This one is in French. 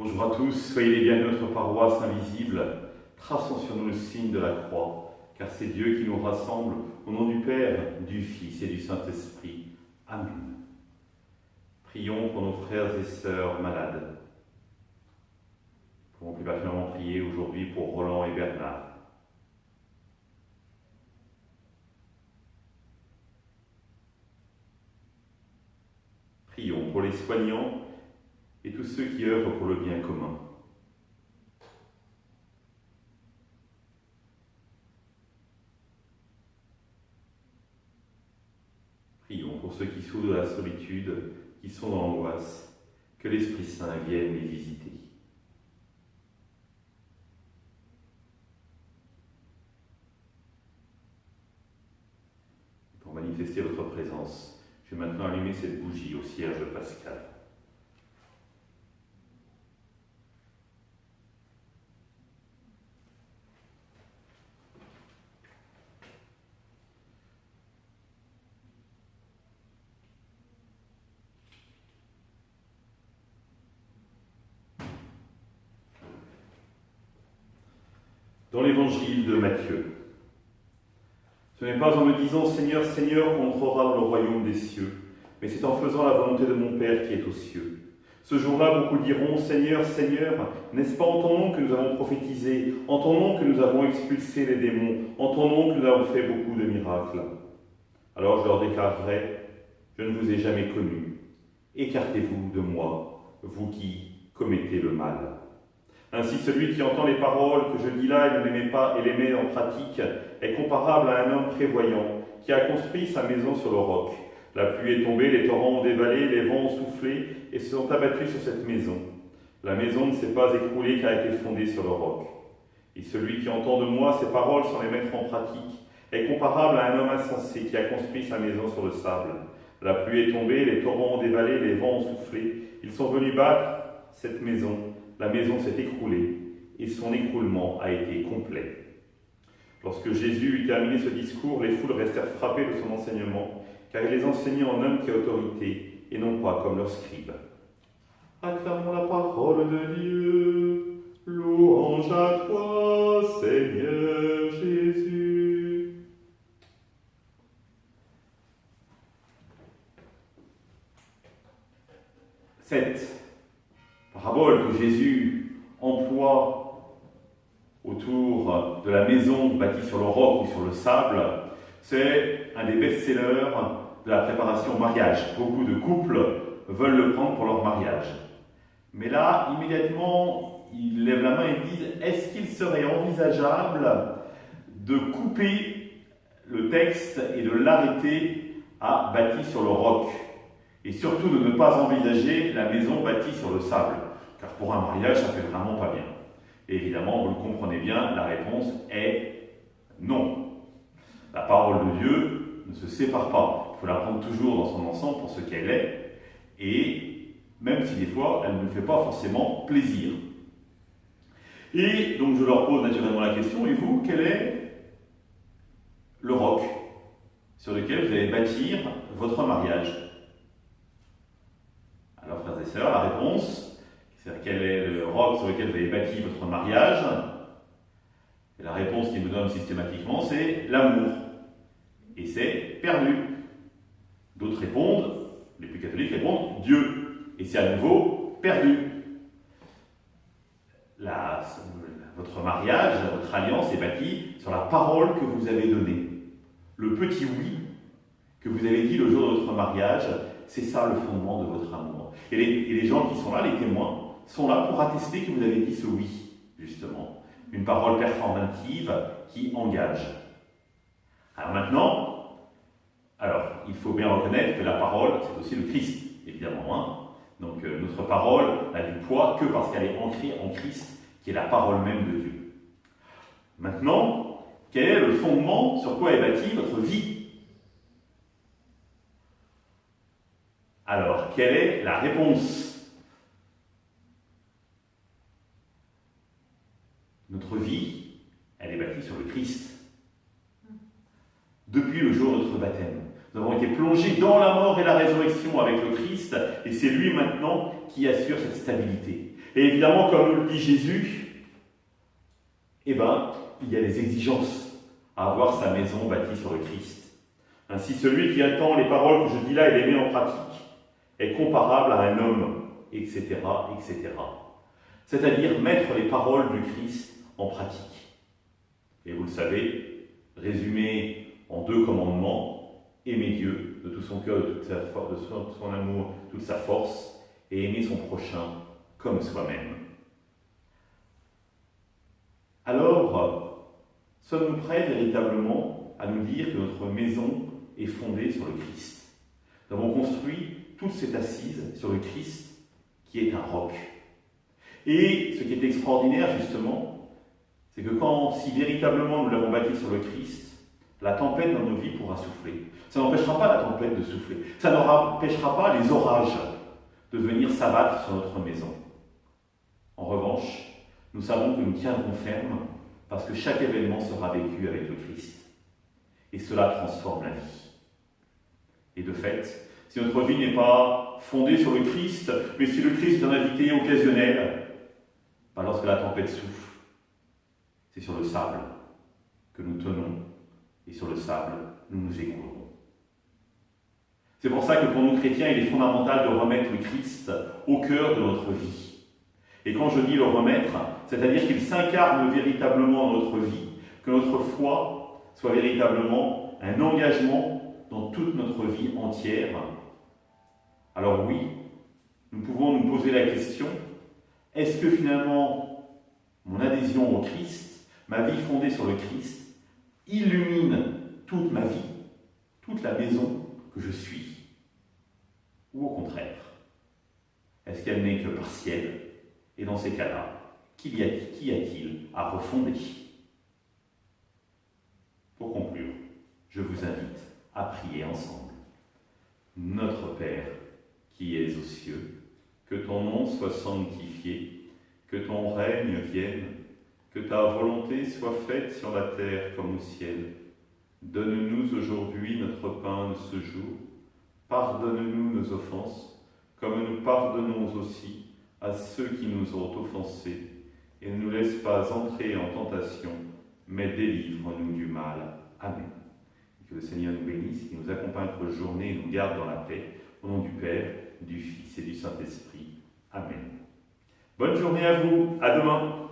Bonjour à tous, soyez les bienvenus à notre paroisse invisible. Traçons sur nous le signe de la croix, car c'est Dieu qui nous rassemble au nom du Père, du Fils et du Saint-Esprit. Amen. Prions pour nos frères et sœurs malades. Pouvons plus particulièrement prier aujourd'hui pour Roland et Bernard. Prions pour les soignants et tous ceux qui œuvrent pour le bien commun. Prions pour ceux qui souffrent de la solitude, qui sont dans l'angoisse, que l'Esprit Saint vienne les visiter. Pour manifester votre présence, je vais maintenant allumer cette bougie au cierge pascal. Dans l'évangile de Matthieu. Ce n'est pas en me disant « Seigneur, Seigneur » qu'on entrera dans le royaume des cieux, mais c'est en faisant la volonté de mon Père qui est aux cieux. Ce jour-là, beaucoup diront « Seigneur, Seigneur, n'est-ce pas en ton nom que nous avons prophétisé, en ton nom que nous avons expulsé les démons, en ton nom que nous avons fait beaucoup de miracles ?» Alors je leur déclarerai « Je ne vous ai jamais connus. Écartez-vous de moi, vous qui commettez le mal. » Ainsi, celui qui entend les paroles que je dis là et ne les met pas et les met en pratique est comparable à un homme prévoyant qui a construit sa maison sur le roc. La pluie est tombée, les torrents ont dévalé, les vents ont soufflé et se sont abattus sur cette maison. La maison ne s'est pas écroulée car elle était fondée sur le roc. Et celui qui entend de moi ces paroles sans les mettre en pratique est comparable à un homme insensé qui a construit sa maison sur le sable. La pluie est tombée, les torrents ont dévalé, les vents ont soufflé. Ils sont venus battre cette maison. La maison s'est écroulée et son écroulement a été complet. Lorsque Jésus eut terminé ce discours, les foules restèrent frappées de son enseignement, car il les enseignait en homme qui a autorité et non pas comme leurs scribes. Acclamons la parole de Dieu. Louange à toi, Seigneur Jésus. Cette parabole que Jésus emploie autour de la maison bâtie sur le roc ou sur le sable, c'est un des best-sellers de la préparation au mariage. Beaucoup de couples veulent le prendre pour leur mariage. Mais là, immédiatement, ils lèvent la main et disent « Est-ce qu'il serait envisageable de couper le texte et de l'arrêter à bâti sur le roc ?» Et surtout de ne pas envisager la maison bâtie sur le sable. Car pour un mariage, ça fait vraiment pas bien. Et évidemment, vous le comprenez bien, la réponse est non. La parole de Dieu ne se sépare pas. Il faut la prendre toujours dans son ensemble pour ce qu'elle est. Et même si des fois, elle ne nous fait pas forcément plaisir. Et donc je leur pose naturellement la question, et vous, quel est le roc sur lequel vous allez bâtir votre mariage ? Alors frères et sœurs, la réponse, c'est quel est le roc sur lequel vous avez bâti votre mariage? Et la réponse qu'ils me donnent systématiquement, c'est l'amour. Et c'est perdu. D'autres répondent, les plus catholiques répondent Dieu. Et c'est à nouveau perdu. Votre mariage, votre alliance est bâtie sur la parole que vous avez donnée. Le petit oui que vous avez dit le jour de votre mariage, c'est ça le fondement de votre amour. Et les gens qui sont là, les témoins, sont là pour attester que vous avez dit ce oui, justement. Une parole performative qui engage. Alors maintenant, il faut bien reconnaître que la parole, c'est aussi le Christ, évidemment. Hein. Donc notre parole n'a du poids que parce qu'elle est ancrée en Christ, qui est la parole même de Dieu. Maintenant, quel est le fondement sur quoi est bâtie votre vie ? Alors, quelle est la réponse ? Notre vie, elle est bâtie sur le Christ. Depuis le jour de notre baptême, nous avons été plongés dans la mort et la résurrection avec le Christ, et c'est lui maintenant qui assure cette stabilité. Et évidemment, comme nous le dit Jésus, il y a des exigences à avoir sa maison bâtie sur le Christ. Ainsi, celui qui attend les paroles que je dis là et les met en pratique est comparable à un homme, etc., etc. C'est-à-dire mettre les paroles du Christ en pratique. Et vous le savez, résumé en 2 commandements, aimer Dieu de tout son cœur, de toute sa force, de son amour, toute sa force, et aimer son prochain comme soi-même. Alors, sommes-nous prêts véritablement à nous dire que notre maison est fondée sur le Christ? Nous avons construit toute cette assise sur le Christ qui est un roc. Et ce qui est extraordinaire justement, c'est que si véritablement nous l'avons bâti sur le Christ, la tempête dans nos vies pourra souffler. Ça n'empêchera pas la tempête de souffler. Ça n'empêchera pas les orages de venir s'abattre sur notre maison. En revanche, nous savons que nous tiendrons ferme parce que chaque événement sera vécu avec le Christ. Et cela transforme la vie. Et de fait, si notre vie n'est pas fondée sur le Christ, mais si le Christ est un invité occasionnel, lorsque la tempête souffle, c'est sur le sable que nous tenons, et sur le sable, nous nous écroulerons. C'est pour ça que pour nous chrétiens, il est fondamental de remettre le Christ au cœur de notre vie. Et quand je dis le remettre, c'est-à-dire qu'il s'incarne véritablement dans notre vie, que notre foi soit véritablement un engagement dans toute notre vie entière. Alors oui, nous pouvons nous poser la question, est-ce que finalement mon adhésion au Christ, ma vie fondée sur le Christ, illumine toute ma vie, toute la maison que je suis? Ou au contraire, est-ce qu'elle n'est que partielle? Et dans ces cas-là, qui a-t-il à refonder? Pour conclure, je vous invite à prier ensemble. Notre Père, qui es aux cieux, que ton nom soit sanctifié, que ton règne vienne, que ta volonté soit faite sur la terre comme au ciel. Donne-nous aujourd'hui notre pain de ce jour. Pardonne-nous nos offenses, comme nous pardonnons aussi à ceux qui nous ont offensés. Et ne nous laisse pas entrer en tentation, mais délivre-nous du mal. Amen. Que le Seigneur nous bénisse, qu'il nous accompagne pour la journée et nous garde dans la paix. Au nom du Père, du Fils et du Saint-Esprit. Amen. Bonne journée à vous. À demain.